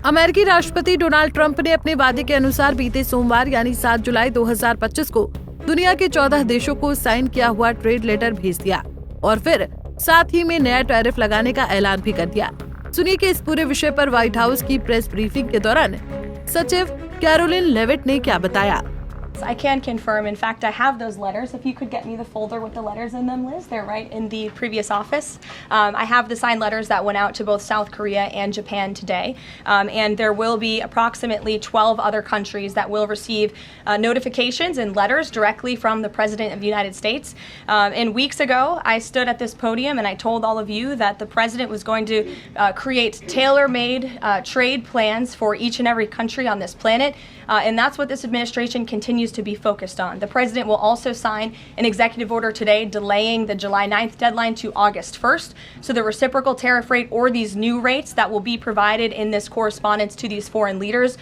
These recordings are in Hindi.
अमेरिकी राष्ट्रपति डोनाल्ड ट्रंप ने अपने वादे के अनुसार बीते सोमवार यानी 7 जुलाई 2025 को दुनिया के 14 देशों को साइन किया हुआ ट्रेड लेटर भेज दिया और फिर साथ ही में नया टैरिफ लगाने का ऐलान भी कर दिया। सुनिए कि इस पूरे विषय पर व्हाइट हाउस की प्रेस ब्रीफिंग के दौरान सचिव कैरोलिन लेविट ने क्या बताया। I can confirm. In fact, I have those letters. If you could get me the folder with the letters in them, Liz, they're right in the previous office. I have the signed letters that went out to both South Korea and Japan today. And there will be approximately 12 other countries that will receive notifications and letters directly from the President of the United States. And weeks ago, I stood at this podium and I told all of you that the President was going to create tailor-made trade plans for each and every country on this planet. And that's what this administration continues to be focused on. The President will also sign an executive order today delaying the July 9th deadline to August 1st. So the reciprocal tariff rate or these new rates that will be provided in this correspondence to these foreign leaders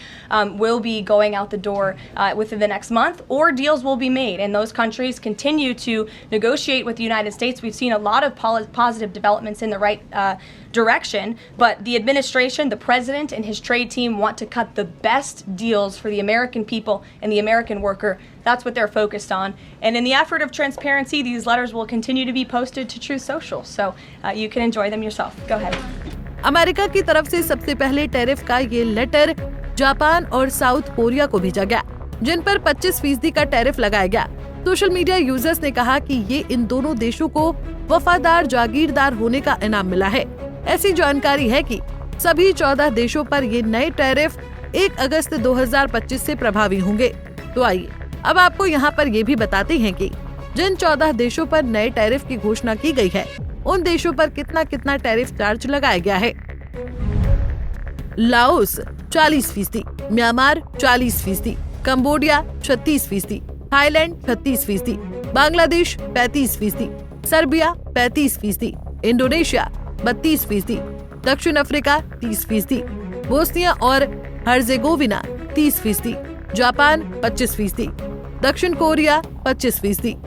will be going out the door within the next month, or deals will be made. And those countries continue to negotiate with the United States. We've seen a lot of positive developments in the right direction, but the administration, the President and his trade team want to cut the best deals for the American people and the American worker. That's what they're focused on. And in the effort of transparency, these letters will continue to be posted to Truth Social, so you can enjoy them yourself. Go ahead. America की तरफ से सबसे पहले टैरिफ का ये लेटर जापान और साउथ कोरिया को भेजा गया, जिन पर 25% का टैरिफ लगाया गया। सोशल मीडिया यूजर्स ने कहा कि ये इन दोनों देशों को वफादार जागीरदार होने का इनाम मिला है। ऐसी जानकारी है कि सभी 14 देशों पर ये नए टैरिफ 1 अगस्त 2025 से प्रभावी होंगे। तो आइए अब आपको यहाँ पर ये भी बताते हैं कि जिन 14 देशों पर नए टैरिफ की घोषणा की गई है, उन देशों पर कितना कितना टैरिफ चार्ज लगाया गया है। Laos 40%, Myanmar 40%, Cambodia 36%, Thailand 36%, Bangladesh 35%, Serbia 35%, Indonesia 32%, दक्षिण अफ्रीका 30%, बोस्निया और हर्जेगोविना 30%, जापान 25%, दक्षिण कोरिया 25%,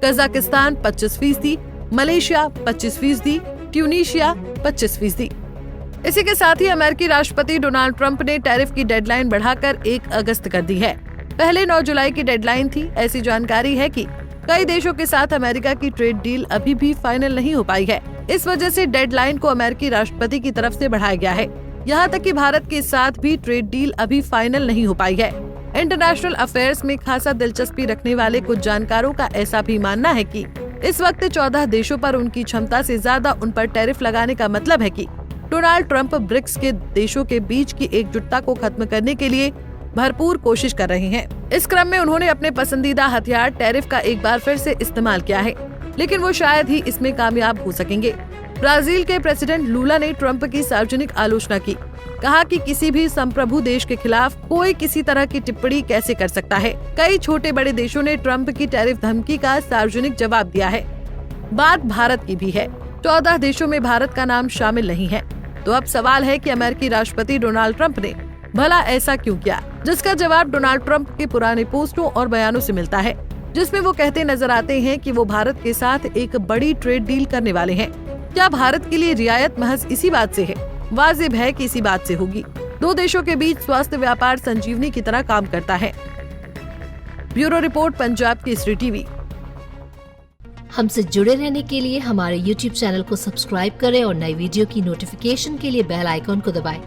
कजाकिस्तान 25%, मलेशिया 25%, ट्यूनीशिया 25%। इसी के साथ ही अमेरिकी राष्ट्रपति डोनाल्ड ट्रंप ने टैरिफ की डेडलाइन बढ़ाकर 1 अगस्त कर दी है। पहले 9 जुलाई की डेडलाइन थी। ऐसी जानकारी है कि कई देशों के साथ अमेरिका की ट्रेड डील अभी भी फाइनल नहीं हो पाई है। इस वजह से डेडलाइन को अमेरिकी राष्ट्रपति की तरफ से बढ़ाया गया है। यहाँ तक कि भारत के साथ भी ट्रेड डील अभी फाइनल नहीं हो पाई है। इंटरनेशनल अफेयर्स में खासा दिलचस्पी रखने वाले कुछ जानकारों का ऐसा भी मानना है कि इस वक्त 14 देशों पर उनकी क्षमता से ज्यादा उन पर टैरिफ लगाने का मतलब है कि डोनाल्ड ट्रंप ब्रिक्स के देशों के बीच की एकजुटता को खत्म करने के लिए भरपूर कोशिश कर रहे हैं। इस क्रम में उन्होंने अपने पसंदीदा हथियार टैरिफ का एक बार फिर से इस्तेमाल किया है, लेकिन वो शायद ही इसमें कामयाब हो सकेंगे। ब्राजील के प्रेसिडेंट लूला ने ट्रंप की सार्वजनिक आलोचना की, कहा कि किसी भी संप्रभु देश के खिलाफ कोई किसी तरह की टिप्पणी कैसे कर सकता है। कई छोटे बड़े देशों ने ट्रंप की टैरिफ धमकी का सार्वजनिक जवाब दिया है। बात भारत की भी है। 14 देशों में भारत का नाम शामिल नहीं है। तो अब सवाल है कि अमेरिकी राष्ट्रपति डोनाल्ड ट्रंप ने भला ऐसा क्यों किया, जिसका जवाब डोनाल्ड ट्रंप के पुराने पोस्टों और बयानों से मिलता है, जिसमें वो कहते नजर आते हैं कि वो भारत के साथ एक बड़ी ट्रेड डील करने वाले हैं। क्या भारत के लिए रियायत महज इसी बात से है? वाजिब है कि इसी बात से होगी। 2 देशों के बीच स्वास्थ्य व्यापार संजीवनी की तरह काम करता है। Bureau report, Punjab Kesari TV. हमसे जुड़े रहने के लिए हमारे YouTube चैनल को सब्सक्राइब करें और नई वीडियो की नोटिफिकेशन के लिए बेल आइकॉन को दबाएं।